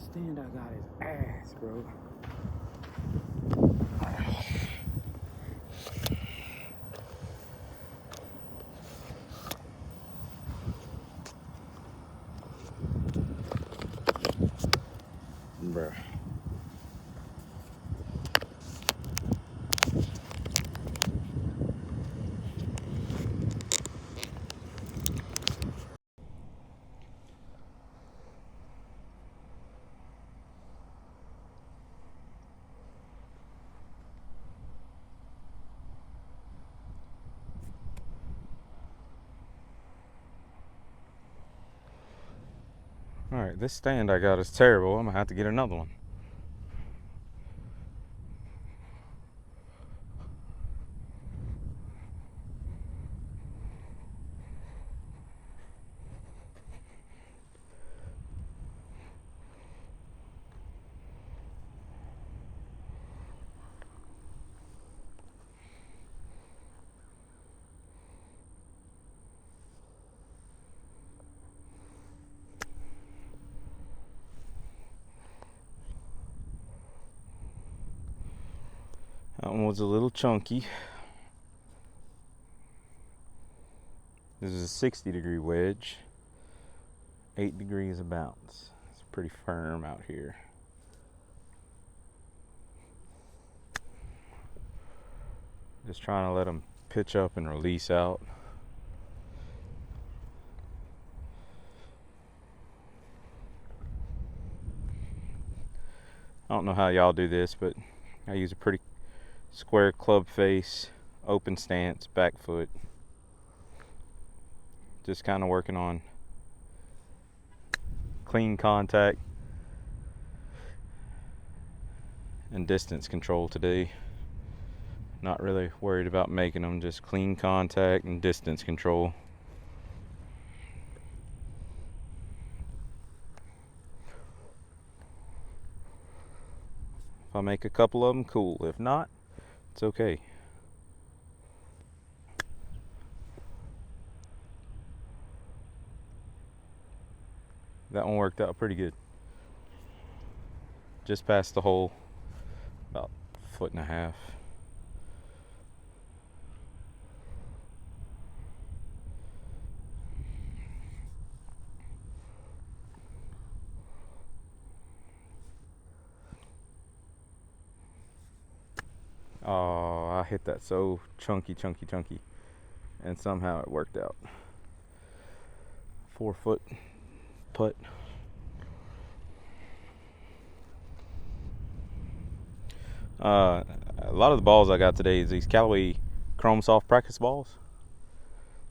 stand I got is ass, bro. Bruh. Alright, this stand I got is terrible. I'm gonna have to get another one. That one was a little chunky. This is a 60-degree wedge. 8 degrees of bounce. It's pretty firm out here. Just trying to let them pitch up and release out. I don't know how y'all do this, but I use a pretty square club face, open stance, back foot. Just kind of working on clean contact and distance control today. Not really worried about making them, just clean contact and distance control. If I make a couple of them, cool. If not, it's okay. That one worked out pretty good. Just past the hole, about a foot and a half. Oh, I hit that so chunky, and somehow it worked out. 4-foot putt. A lot of the balls I got today is these Callaway Chrome Soft practice balls.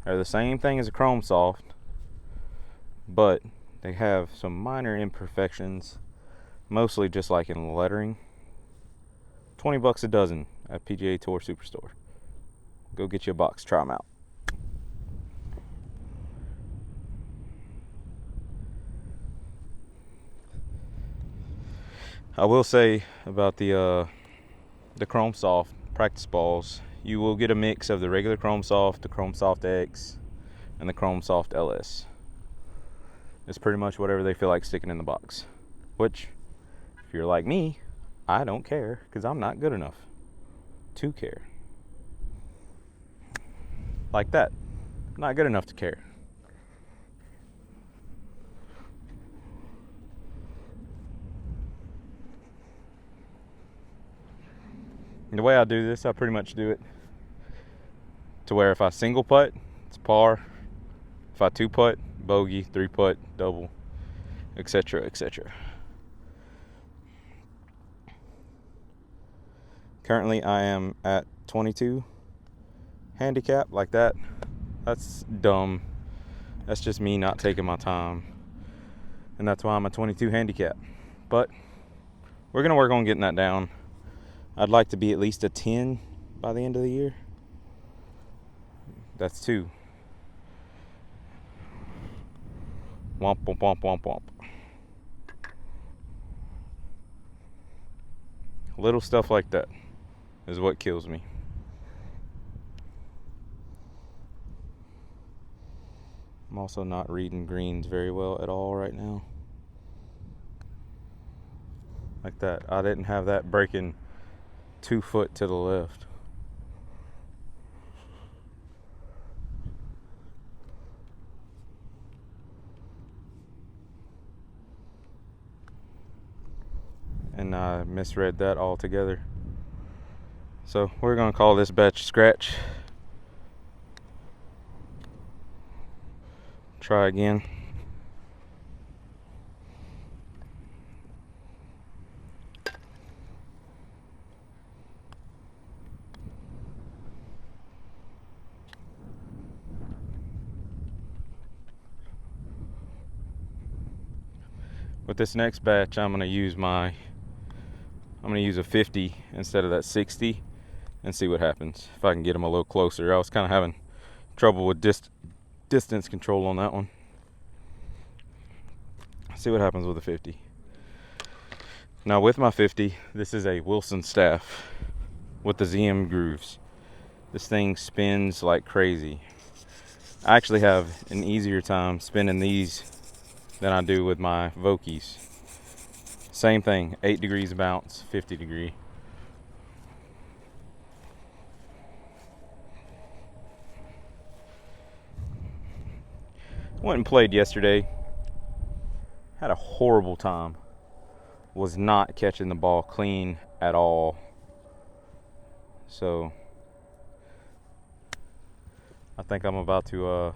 They're the same thing as a Chrome Soft, but they have some minor imperfections, mostly just like in the lettering. $20 a dozen at PGA Tour Superstore. Go get you a box, try them out. I will say about the Chrome Soft practice balls, you will get a mix of the regular Chrome Soft, the Chrome Soft X, and the Chrome Soft LS. It's pretty much whatever they feel like sticking in the box. Which, if you're like me, I don't care, because I'm not good enough to care. Like that. Not good enough to care. And the way I do this, I pretty much do it to where if I single putt, it's par. If I 2-putt, bogey, 3-putt, double, etc., etc. Currently, I am at 22 handicap, like that. That's dumb. That's just me not taking my time. And that's why I'm a 22 handicap. But we're going to work on getting that down. I'd like to be at least a 10 by the end of the year. That's 2. Womp, womp, womp, womp, womp. Little stuff like that is what kills me. I'm also not reading greens very well at all right now. like that. I didn't have that breaking 2 foot to the left. And I misread that altogether. So we're gonna call this batch scratch. Try again. With this next batch, I'm gonna use a 50 instead of that 60 and see what happens. If I can get them a little closer. I was kind of having trouble with distance control on that one. See what happens with a 50. Now with my 50, this is a Wilson staff with the ZM grooves. This thing spins like crazy. I actually have an easier time spinning these than I do with my Vokies. Same thing, 8 degrees bounce, 50 degree. Went and played yesterday. Had a horrible time. Was not catching the ball clean at all. So I think I'm about to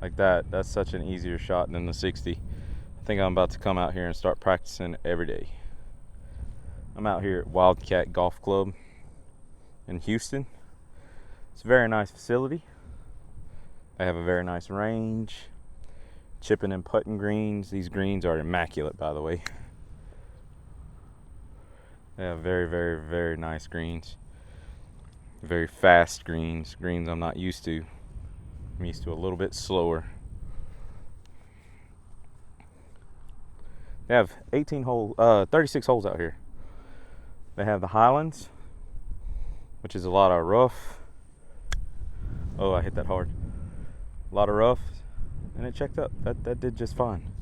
like that. That's such an easier shot than the 60. I think I'm about to come out here and start practicing every day. I'm out here at Wildcat Golf Club in Houston. It's a very nice facility. They have a very nice range. Chipping and putting greens. These greens are immaculate, by the way. They have very, very, very nice greens. Very fast greens. Greens I'm not used to. I'm used to a little bit slower. They have 36 holes out here. They have the Highlands, which is a lot of rough. Oh, I hit that hard. A lot of rough, and it checked up. That did just fine.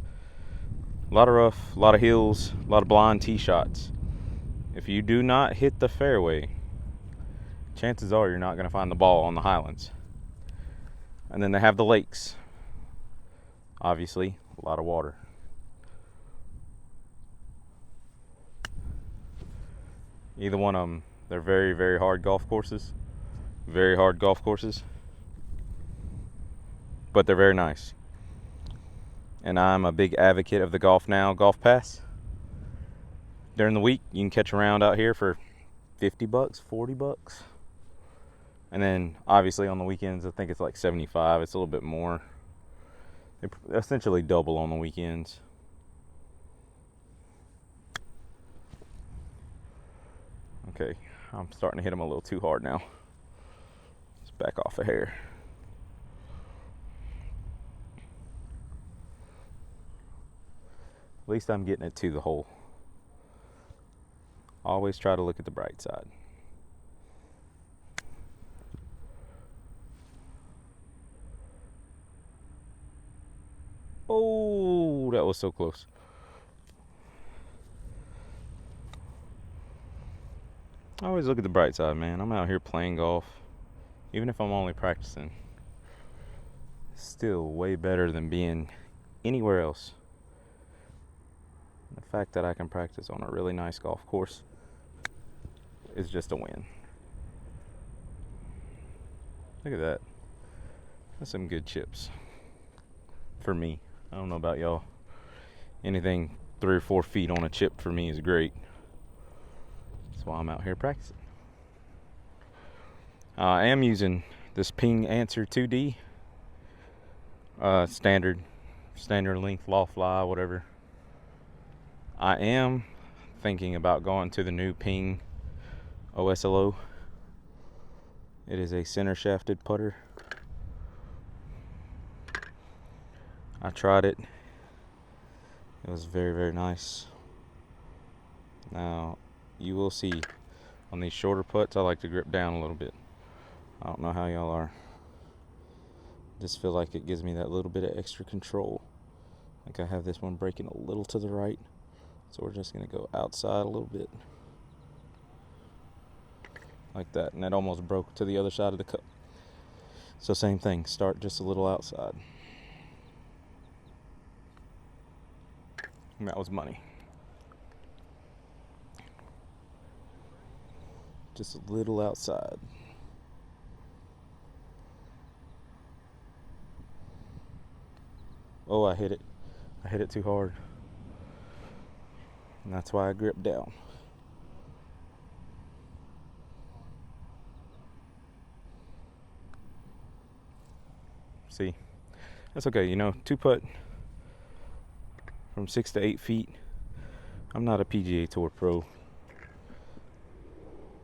A lot of rough, a lot of hills, a lot of blind tee shots. If you do not hit the fairway, chances are you're not going to find the ball on the Highlands. And then they have the lakes. Obviously, a lot of water. Either one of them, they're very, very hard golf courses. Very hard golf courses. But they're very nice. And I'm a big advocate of the Golf Now Golf Pass. During the week, you can catch a round out here for $50, $40. And then, obviously, on the weekends, I think it's like $75. It's a little bit more. They essentially double on the weekends. Okay, I'm starting to hit them a little too hard now. Let's back off a hair. At least I'm getting it to the hole. Always try to look at the bright side. Oh, that was so close. I always look at the bright side, man. I'm out here playing golf. Even if I'm only practicing. Still way better than being anywhere else. The fact that I can practice on a really nice golf course is just a win. Look at that. That's some good chips. For me. I don't know about y'all. Anything 3 or 4 feet on a chip for me is great. That's why I'm out here practicing. I am using this Ping Answer 2D. Standard length, loft lie, whatever. I am thinking about going to the new Ping OSLO. It is a center shafted putter. I tried it. It was very, very nice. Now, you will see on these shorter putts, I like to grip down a little bit. I don't know how y'all are. Just feel like it gives me that little bit of extra control. Like I have this one breaking a little to the right, So we're just going to go outside a little bit. Like that. And that almost broke to the other side of the cup. So same thing. Start just a little outside. And that was money. Just a little outside. Oh, I hit it. I hit it too hard. And that's why I gripped down. See, that's okay. You know, 2-putt from 6 to 8 feet. I'm not a PGA Tour pro.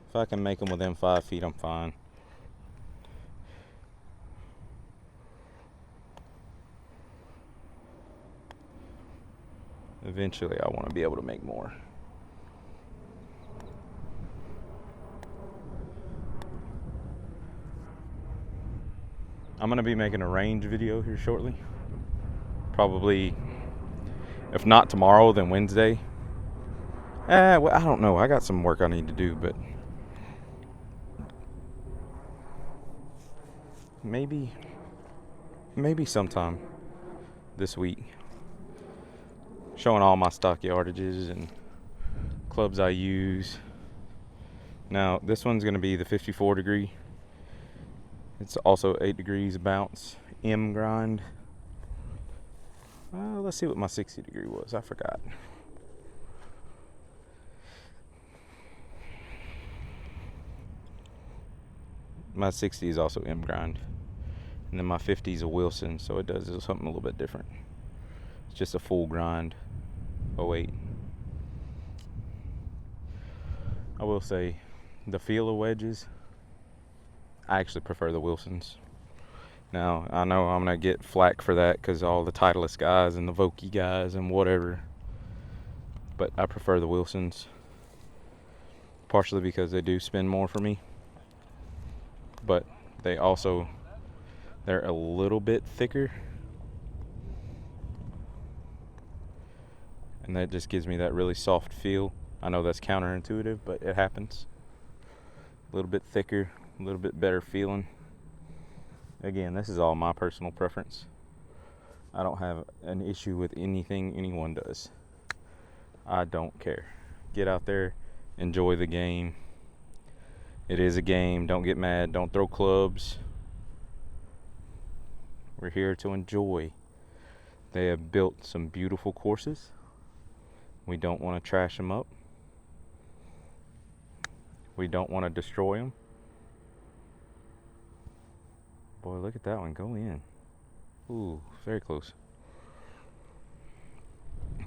If I can make them within 5 feet, I'm fine. Eventually, I want to be able to make more. I'm going to be making a range video here shortly. Probably, if not tomorrow, then Wednesday. Well, I don't know. I got some work I need to do, but maybe sometime this week. Showing all my stock yardages and clubs I use. Now, this one's going to be the 54 degree. It's also 8 degrees bounce, M grind. Let's see what my 60 degree was. I forgot. My 60 is also M grind. And then my 50 is a Wilson, so it does something a little bit different. It's just a full grind. Oh, wait. I will say, the feel of wedges, I actually prefer the Wilsons. Now, I know I'm going to get flack for that because all the Titleist guys and the Vokey guys and whatever. But I prefer the Wilsons. Partially because they do spin more for me. But they're a little bit thicker. And that just gives me that really soft feel. I know that's counterintuitive, but it happens. A little bit thicker, a little bit better feeling. Again, this is all my personal preference. I don't have an issue with anything anyone does. I don't care. Get out there, enjoy the game. It is a game. Don't get mad. Don't throw clubs. We're here to enjoy. They have built some beautiful courses. We don't want to trash them up. We don't want to destroy them. Boy, look at that one go in. Ooh, very close.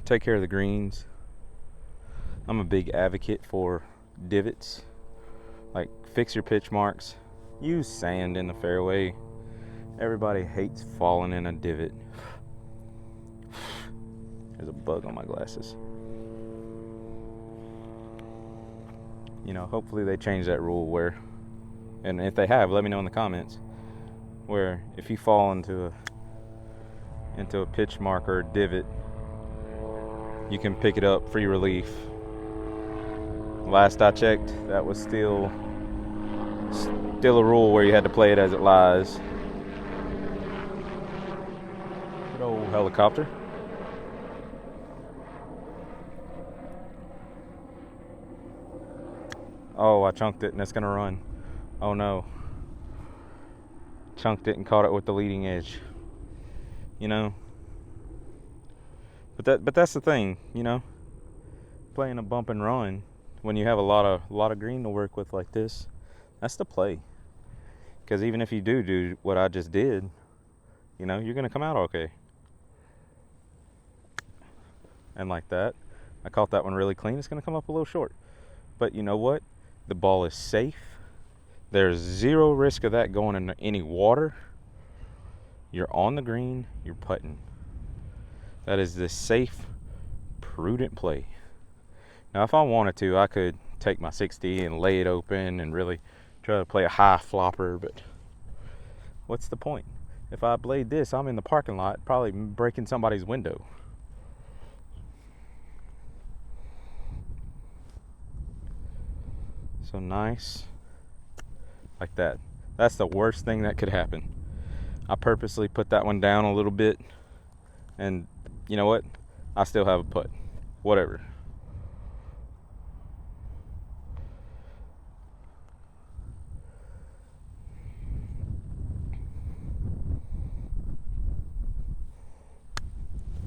Take care of the greens. I'm a big advocate for divots. Like, fix your pitch marks. Use sand in the fairway. Everybody hates falling in a divot. There's a bug on my glasses. You know, hopefully they change that rule where, and if they have, let me know in the comments, where if you fall into a pitch mark or a divot, you can pick it up, free relief. Last I checked, that was still a rule where you had to play it as it lies. Good old helicopter. Oh, I chunked it and it's gonna run. Oh no. Chunked it and caught it with the leading edge. You know. But that's the thing, you know. Playing a bump and run when you have a lot of green to work with like this, that's the play. Because even if you do what I just did, you know, you're gonna come out okay. And like that, I caught that one really clean. It's gonna come up a little short. But you know what? The ball is safe. There's zero risk of that going into any water. You're on the green, you're putting. That is the safe, prudent play. Now, if I wanted to, I could take my 60 and lay it open and really try to play a high flopper, but what's the point? If I played this, I'm in the parking lot, probably breaking somebody's window. So nice. Like that. That's the worst thing that could happen. I purposely put that one down a little bit, and you know what? I still have a putt. Whatever.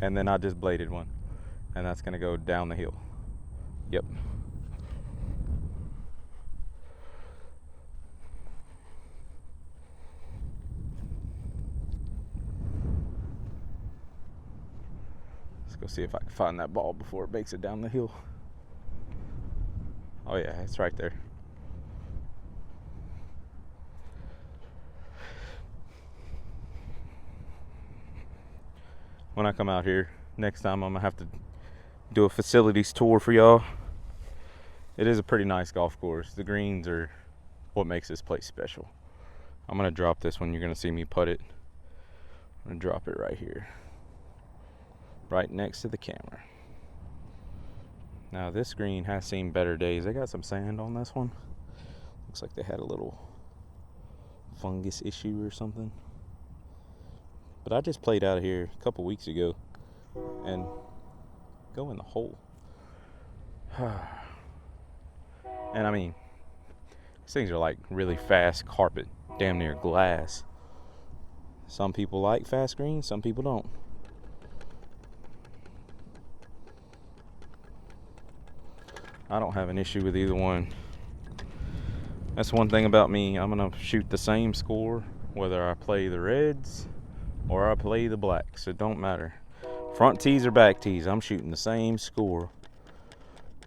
And then I just bladed one, and that's gonna go down the hill. Yep. Let's go see if I can find that ball before it makes it down the hill. Oh yeah, it's right there. When I come out here next time, I'm gonna have to do a facilities tour for y'all. It is a pretty nice golf course. The greens are what makes this place special. I'm gonna drop this one. You're gonna see me putt it. I'm gonna drop it right here, right next to the camera. Now this green has seen better days. They got some sand on this one. Looks like they had a little fungus issue or something. But I just played out of here a couple weeks ago and go in the hole. And I mean, these things are like really fast carpet, damn near glass. Some people like fast greens, some people don't. I don't have an issue with either one. That's one thing about me. I'm gonna shoot the same score whether I play the reds or I play the blacks. It don't matter. Front tees or back tees, I'm shooting the same score.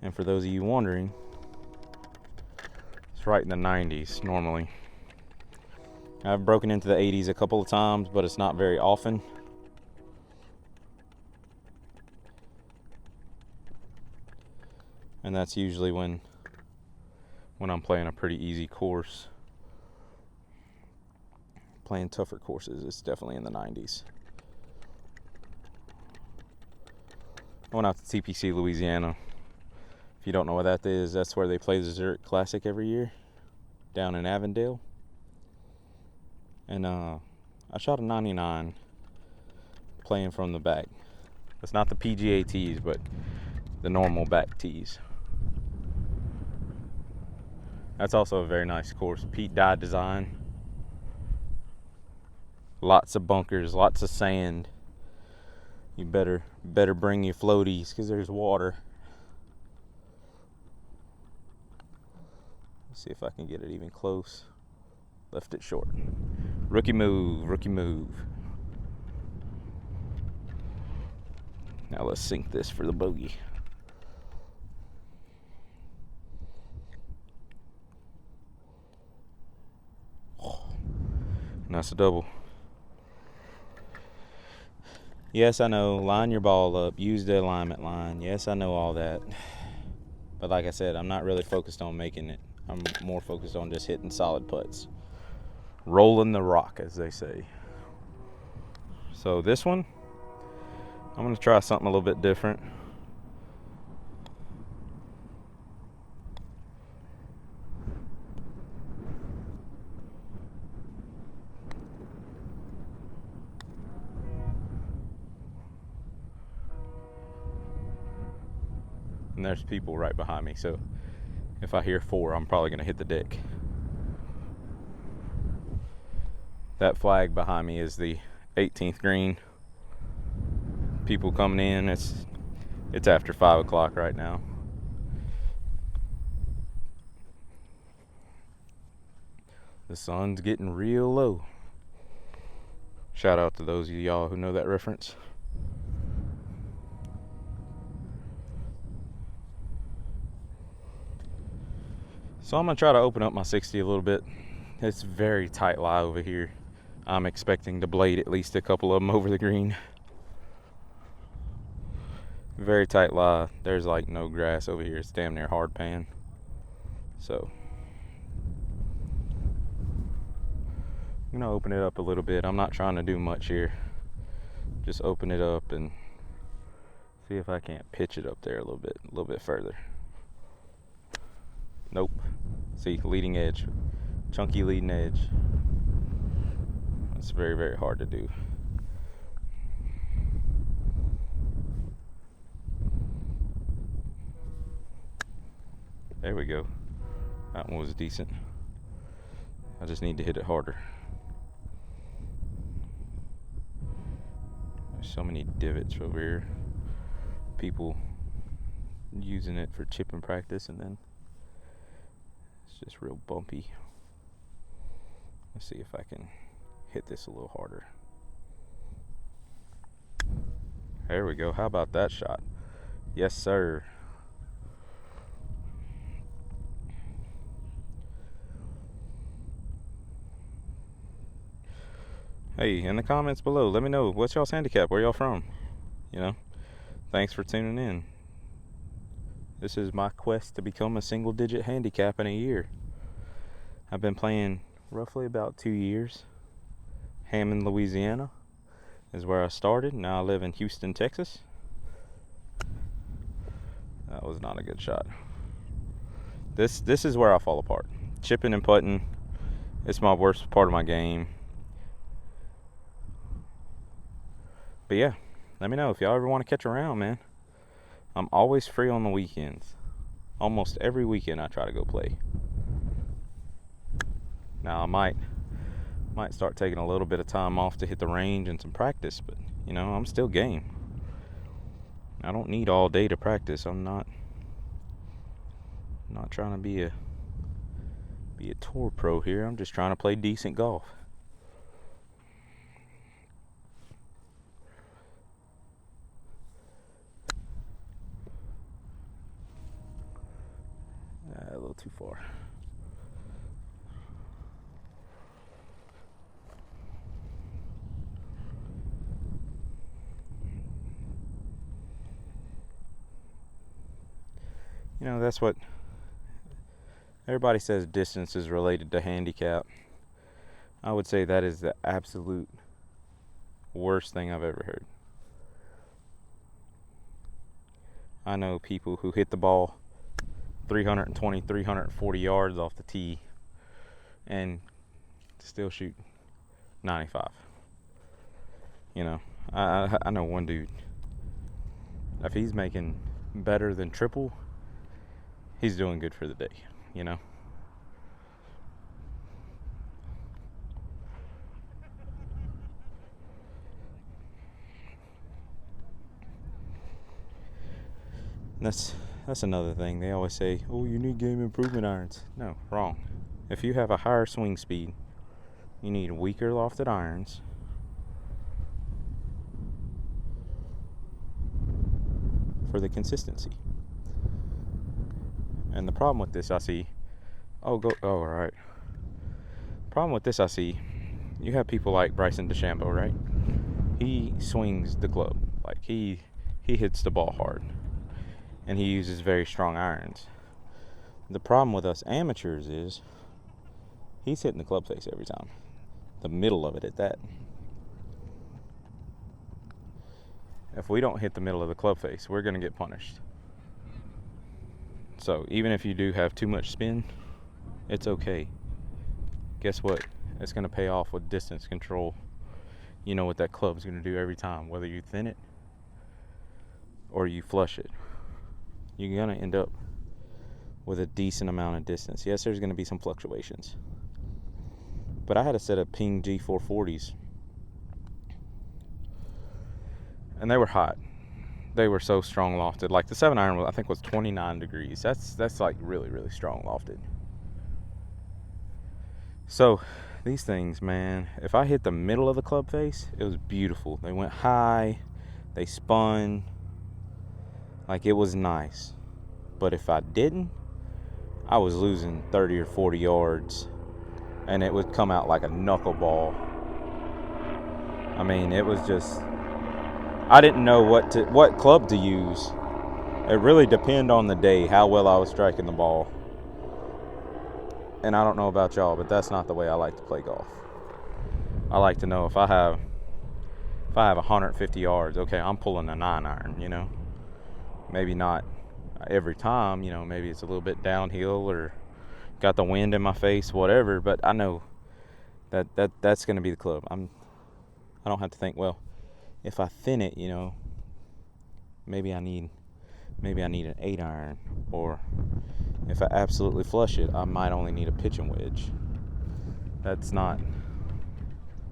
And for those of you wondering, it's right in the 90s normally. I've broken into the 80s a couple of times, but it's not very often. And that's usually when I'm playing a pretty easy course. Playing tougher courses, it's definitely in the 90s. I went out to TPC, Louisiana. If you don't know what that is, that's where they play the Zurich Classic every year, down in Avondale. And I shot a 99 playing from the back. It's not the PGA tees, but the normal back tees. That's also a very nice course. Pete Dye design. Lots of bunkers, lots of sand. You better bring your floaties because there's water. Let's see if I can get it even close. Left it short. Rookie move, rookie move. Now let's sink this for the bogey. Oh, and that's a double. Yes, I know, line your ball up, use the alignment line. Yes, I know all that. But like I said, I'm not really focused on making it. I'm more focused on just hitting solid putts. Rolling the rock, as they say. So this one, I'm going to try something a little bit different. And there's people right behind me, so if I hear 4, I'm probably going to hit the deck. That flag behind me is the 18th green. People coming in. It's after 5 o'clock right now. The sun's getting real low. Shout out to those of y'all who know that reference. So I'm going to try to open up my 60 a little bit. It's very tight lie over here. I'm expecting to blade at least a couple of them over the green. Very tight lie. There's like no grass over here. It's damn near hard pan. So I'm going to open it up a little bit. I'm not trying to do much here. Just open it up and see if I can't pitch it up there a little bit further. Nope. See, leading edge, chunky leading edge. It's very, very hard to do. There we go. That one was decent. I just need to hit it harder. There's so many divots over here. People using it for chipping practice, and then it's just real bumpy. Let's see if I can hit this a little harder. There we go. How about that shot? Yes, sir. Hey, in the comments below, let me know, what's y'all's handicap? Where y'all from? You know, thanks for tuning in. This is my quest to become a single-digit handicap in a year. I've been playing roughly about 2 years. Hammond, Louisiana is where I started. Now I live in Houston, Texas. That was not a good shot. This is where I fall apart. Chipping and putting, it's my worst part of my game. But yeah, let me know if y'all ever want to catch around, man. I'm always free on the weekends. Almost every weekend I try to go play. Now I might start taking a little bit of time off to hit the range and some practice, but you know, I'm still game. I don't need all day to practice. I'm not trying to be a tour pro here. I'm just trying to play decent golf. A little too far. You know, that's what everybody says, distance is related to handicap. I would say that is the absolute worst thing I've ever heard. I know people who hit the ball 320, 340 yards off the tee and still shoot 95. You know, I know one dude, if he's making better than triple, he's doing good for the day, you know. That's another thing. They always say, oh, you need game improvement irons. No, wrong. If you have a higher swing speed, you need weaker lofted irons. For the consistency. And the problem with this I see, all right. Problem with this I see, you have people like Bryson DeChambeau, right? He swings the club. Like he hits the ball hard. And he uses very strong irons. The problem with us amateurs is he's hitting the club face every time. The middle of it at that. If we don't hit the middle of the club face, we're going to get punished. So even if you do have too much spin, it's okay. Guess what? It's going to pay off with distance control. You know what that club's going to do every time, whether you thin it or you flush it. You're going to end up with a decent amount of distance. Yes, there's going to be some fluctuations. But I had a set of Ping G440s. And they were hot. They were so strong lofted. Like the 7-iron, I think, was 29 degrees. That's like really, really strong lofted. So these things, man, if I hit the middle of the club face, it was beautiful. They went high. They spun. Like, it was nice. But if I didn't, I was losing 30 or 40 yards, and it would come out like a knuckleball. I mean, it was just, I didn't know what club to use. It really depended on the day, how well I was striking the ball. And I don't know about y'all, but that's not the way I like to play golf. I like to know if I have 150 yards, okay, I'm pulling a 9-iron, you know. Maybe not every time, you know, maybe it's a little bit downhill, or, got the wind in my face, whatever. But I know that's going to be the club. I don't have to think, well, if I thin it, you know, maybe I need an 8 iron, or if I absolutely flush it, I might only need a pitching wedge. That's not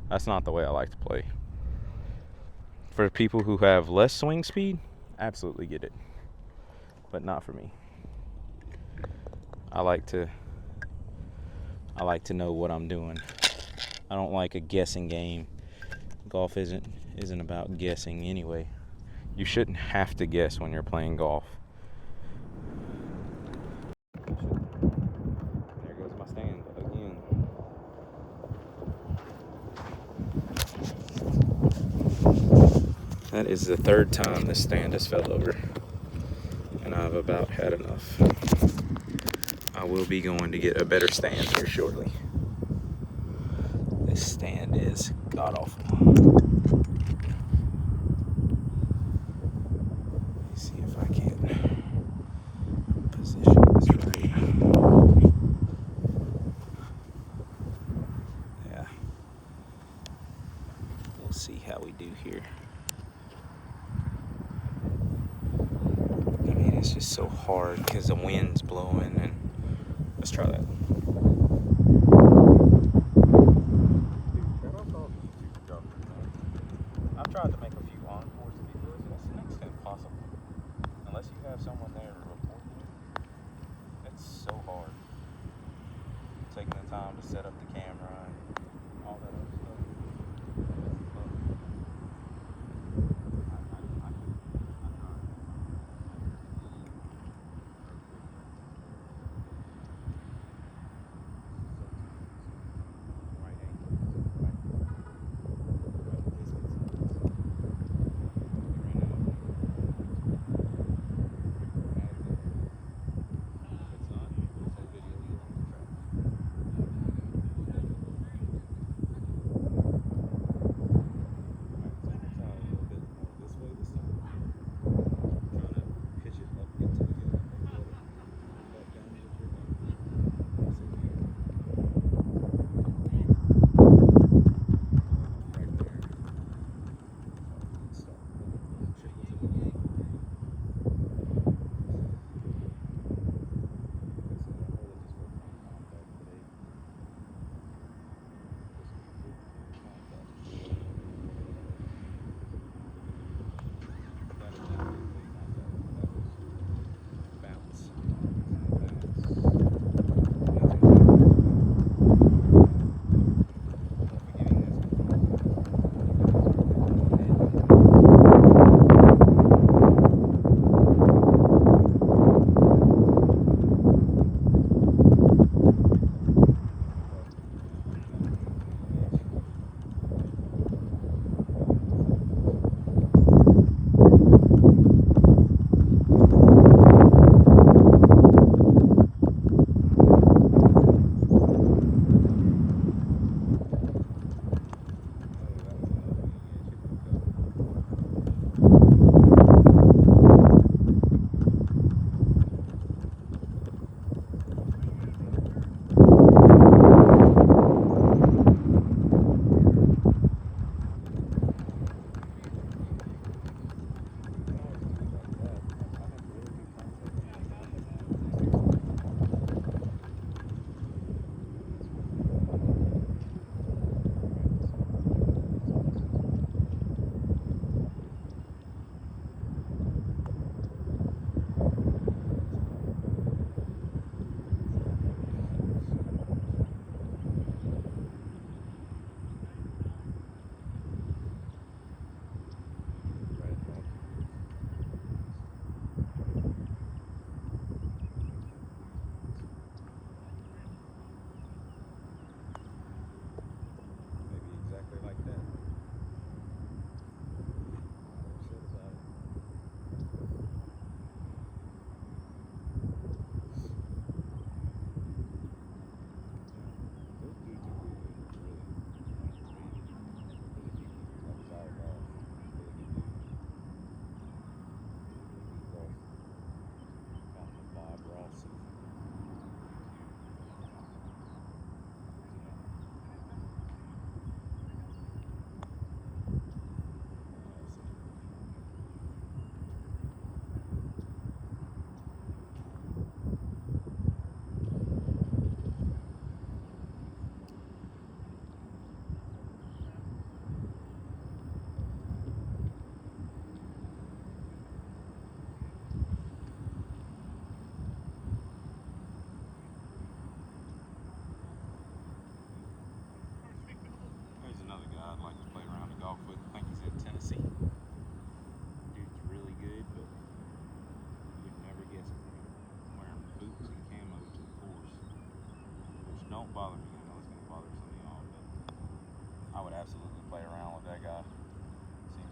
the way I like to play. For people who have less swing speed, absolutely get it, but not for me. I like to know what I'm doing. I don't like a guessing game. Golf isn't about guessing anyway. You shouldn't have to guess when you're playing golf. There goes my stand again. That is the third time this stand has fell over, and I've about had enough. I will be going to get a better stand here shortly. This stand is god awful. Let's see if I can position this right. Yeah. We'll see how we do here. I mean, it's just so hard because the wind's blowing, and let's try that. I've tried to make a few encores of videos, and it's next to impossible. Unless you have someone there to report you. It's so hard. Taking the time to set up the camera and all that other stuff.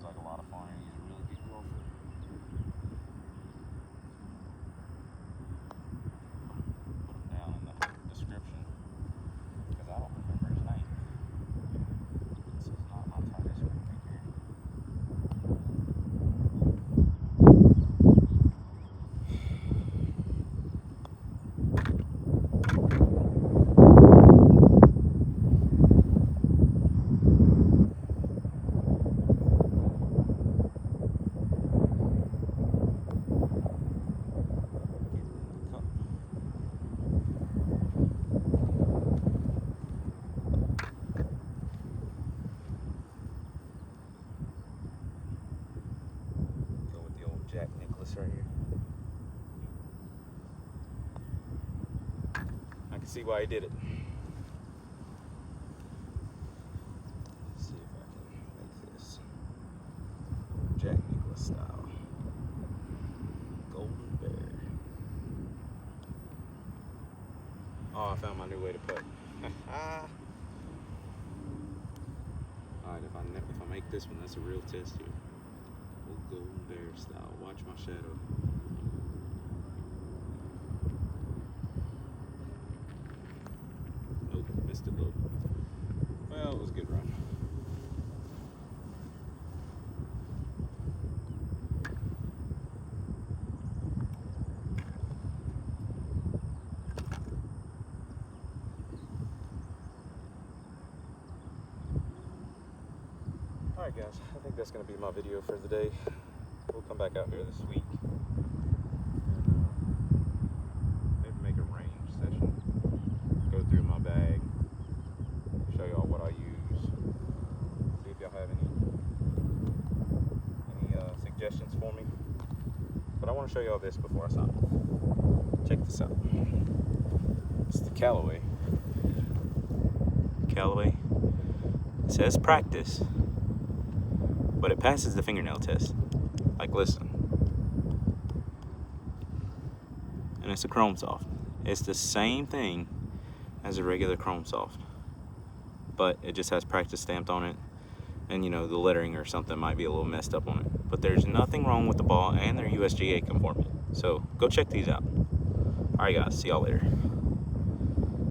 like a lot of fun. He's a really good golfer. Put him down in the description because I don't remember his name. This is not my tightest one right here. Right here. I can see why he did it. Let's see if I can make this Jack Nicklaus style. Golden Bear. Oh, I found my new way to putt. Alright, if I make this one, that's a real test here. Golden Bear style. Watch my shadow. Nope, missed it low. Well, it was a good run. Alright guys, I think that's going to be my video for the day. We'll come back out here this week and maybe make a range session. Go through my bag, show y'all what I use, see if y'all have any suggestions for me. But I want to show y'all this before I stop. Check this out. It's the Callaway. Callaway. It says practice, but it passes the fingernail test. Like, listen. And it's a chrome soft. It's the same thing as a regular chrome soft, but it just has practice stamped on it, and you know, the lettering or something might be a little messed up on it. But there's nothing wrong with the ball, and they're USGA conforming. So go check these out. Alright guys, see y'all later.